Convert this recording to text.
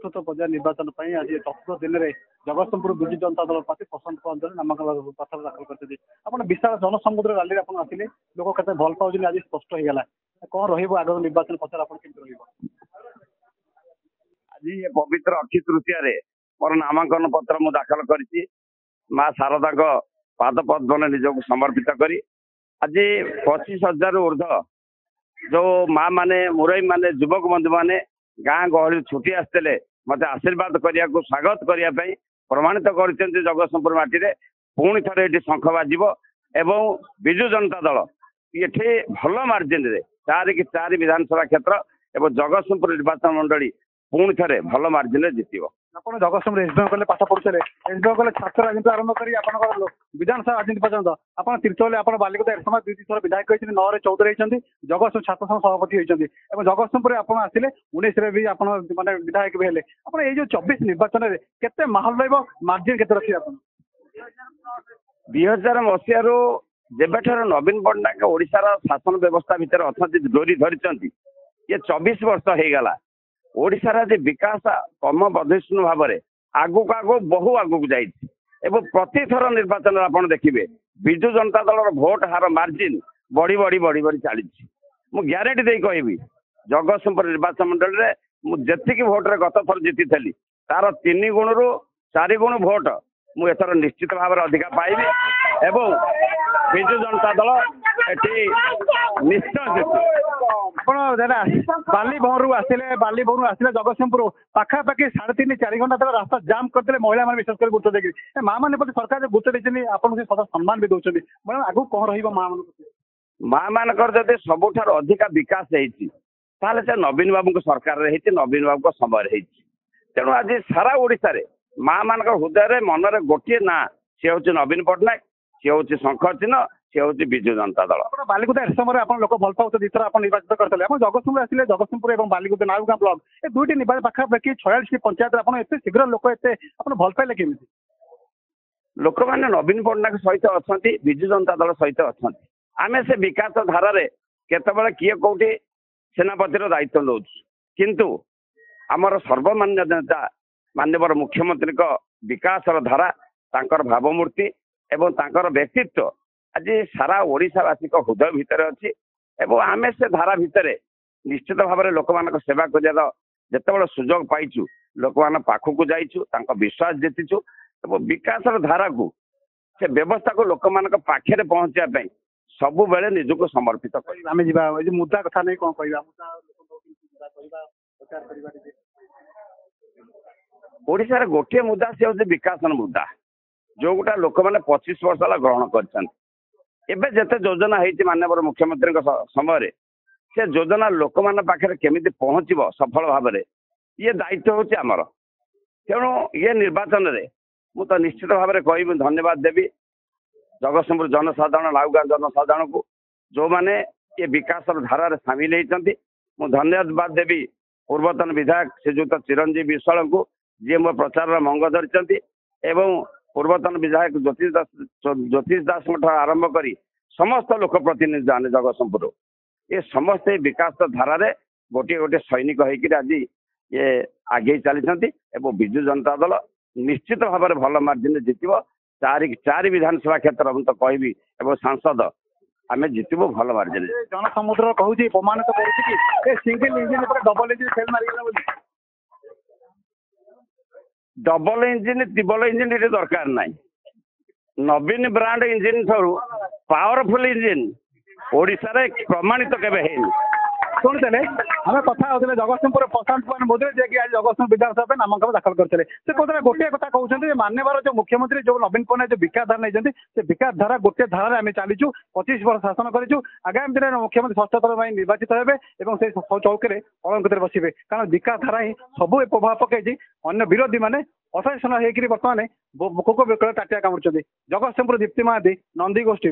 चतुर्थ पर्याय निर्वाचन आज चतुर्थ दिन में जगतसिंहपुर विजु जनता दल प्रार्थी प्रशांत अंचल नामांकन पत्र दाखिल कर विशाल जनसमुद्र रैली आसले लोक के भल पाँच आज स्पष्ट हो गला कौन रग निर्वाचन पचार आज ये पवित्र अक्षय तृतीय मोर नामांकन पत्र मु दाखल करी माँ शारदा पाद पद्मने निजक समर्पित करी आज 25,000 ऊर्ध जो माँ माने मुरई माने युवक बंधु माने गाँ गहली छुट्टी आसते मत आशीर्वाद करने को स्वागत करने प्रमाणित कर जगतसिंहपुर माटी रे पुणी थे ये शंख बाजिब एवं विजु जनता दल ये भल मार्जिन रे 4 विधानसभा क्षेत्र एवं जगतसिंहपुर निर्वाचन मंडली पुणी थे भल मार्जिन रे जितिब आप जगतसिंहपुर एसडीएम कले पाठ पढ़ुले एसडीएम कले छात्र राजनीति आरंभ कर विधानसभा राजनीति पर्यटन आप तीर्थल आप बालिकता एक समय 2 थर विधायक होती 9 रे 14 होती जगतसिंह छात्र संघ सभापति होती जगतसिंहपुर आप आसिले 19 भी आप माने विधायक भी हेले आप जो 24 निर्वाचन में केते माहौल रही मार्जिन केते रखिए आप 2000 मसीह जेबेठार नवीन पट्टनायक ओडिशार शासन व्यवस्था भितर अच्छा डोरी धरी ये 24 वर्ष हो गला ओडिशार आज विकास कम बधिष्णु भाव में आगु आगु बहु आगु जाइए प्रति थर निर्वाचन आप देखिए विजु जनता दल भोट हार मार्जिन बढ़ी बढ़ी बढ़ी बढ़ी चली मु ग्यारंटी दे कहबी जगतसिंहपुर निर्वाचन मंडल में मुझे भोट रे गत थर जीति तार 3 गुणु 4 गुण भोट मु एथर निश्चित भाव में अधिका पाइबी एवं विजु जनता दल एटी निश्चय बालीभवनरू आसिले जगतसिंहपुर पाखापाखि 3.5-4 घंटा तक रास्ता जाम करते महिला मैंने विशेष कर गुरुत्व देखिए माँ मैंने प्रति सरकार जो गुरुत्व देते आपको सदा सम्मान भी दौरान मैडम आगू कौन माँ मानकर जब सबुठ अधिका विकास होते से नवीन बाबू सरकार नवीन बाबू समय तेणु आज सारा ओडिशा रे माँ मान हृदय मनरे गोटे ना सी हूँ नवीन पट्टनायक सी हूँ शंख चिन्ह सी हूँ विजु जनता दल बालिकुदा समय आप लोक भल पाते दुईथर आप निर्वाचित करते जगतसिंहपुर आसिले जगतसिंहपुर और बालिकुदा नाउगाँ ब्लॉक ये 2टी निर्वाचन पाखापाखि 46 पंचायत आप शीघ्र लोक एत भल पाइले केमी लोक मैंने नवीन पट्टनायक सहित अच्छा विजु जनता दल सहित अच्छा आम से विकास धारे केतबले किए कौटी सेनापतिर दायित्व नौ किंतु आमर सर्वमान्य नेता माननीय मुख्यमंत्री विकास धारा तांकर भावमूर्ति एवं तांकर व्यक्तित्व आज सारा ओडिशावासी हृदय भितर अच्छी एवं आम से धारा भितर निश्चित भाव में लोक मान सेवा कर जिते सुजोग पाइचु लोक मान पाखक जाइचु विश्वास जीतिचु एवं विकास धारा को से व्यवस्था को लोक मान पाखे पहुंचापी सबु बेले निजक समर्पित कर मुद्दा कथा नहीं कौन कह ओडिशार गोटे मुद्दा से हूँ विकासन मुद्दा जो गोटा लोक मैंने 25 वर्ष है ग्रहण कर जिते योजना होती माननीय मुख्यमंत्री समय से योजना लोक मान पाखे केमी पहुँचब सफल भाव में ये दायित्व हूँ आमर तेणु ये निर्वाचन में मुझे निश्चित भाव में कह धन्यवाद देवी जगतसिंहपुर जनसाधारण नाउगाँ जनसाधारण को जो मैंने ये विकास धारा सामिल होती धन्यवाद देवी पूर्वतन विधायक श्रीजुक्त चिरंजीवी विश्वाल को जी मो प्रचार मंग धरी एवं पूर्वतन विधायक ज्योतिष दास आरंभ कर समस्त लोक प्रतिनिधि आने जगतसिंहपुर ये समस्त विकास धारा गोटे गोटे सैनिक होकर आज ये आगे चली विजु जनता दल निश्चित भाव में भल मार्जिन जितब 4 विधानसभा क्षेत्र तो कहबी एवं सांसद आम जितबू भल मार्जिन जनसमुद्र कहूँ प्रमाणित single engine double engine fail मारिगला डबल इंजिन ट्रिपल इंजिन ये दरकार ना नवीन ब्रांड इंजिन ठारू पावरफुल इंजिन ओडिशा रे प्रमाणित केबे हेनी शुणुते आम कथा होते जगतसिंहपुर प्रशांत कुमार मोदी जी आज जगतसिंह विधानसभा नामांकन दाखल करते से कहते गोटे कथा कहते मान्यवर जो मुख्यमंत्री जो नवीन पट्टनायक जो विकास धारा नहीं से विकास धारा गोटे धारा आम चलीचु 25 वर्ष शासन करूँ आगामी दिन में मुख्यमंत्री षष्ठ थर निर्वाचित हे चौकी अलंकृत बसवे कारण विकास धारा ही सब प्रभाव पकई अन्य विरोधी मैंने असचेतन होकर बर्तमान भोक बिकल टाटिया कामुड़ जगतसिंहपुर दीप्ति महादी नंदी गोष्ठी।